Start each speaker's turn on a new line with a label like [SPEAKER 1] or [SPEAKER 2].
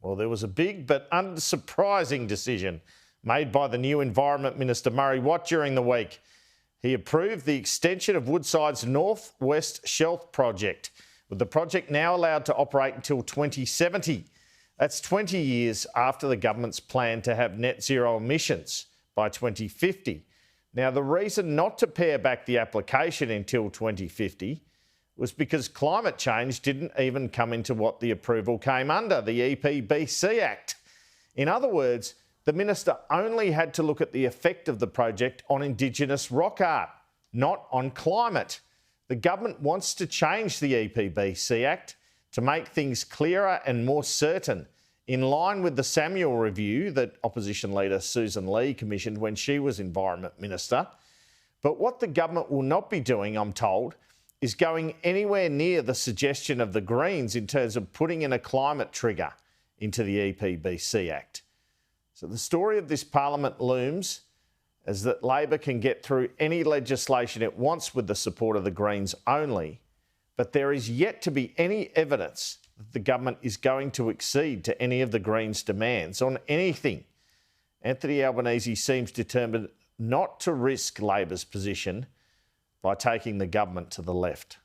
[SPEAKER 1] Well, there was a big but unsurprising decision made by the new Environment Minister Murray Watt during the week. He approved the extension of Woodside's North West Shelf project, with the project now allowed to operate until 2070. That's 20 years after the government's plan to have net zero emissions by 2050. Now, the reason not to pare back the application until 2050 was because climate change didn't even come into what the approval came under, the EPBC Act. In other words, the minister only had to look at the effect of the project on Indigenous rock art, not on climate. The government wants to change the EPBC Act to make things clearer and more certain, in line with the Samuel review that opposition leader Susan Lee commissioned when she was Environment Minister. But what the government will not be doing, I'm told, is going anywhere near the suggestion of the Greens in terms of putting in a climate trigger into the EPBC Act. So the story of this parliament looms as that Labor can get through any legislation it wants with the support of the Greens only, but there is yet to be any evidence that the government is going to accede to any of the Greens' demands on anything. Anthony Albanese seems determined not to risk Labor's position by taking the government to the left.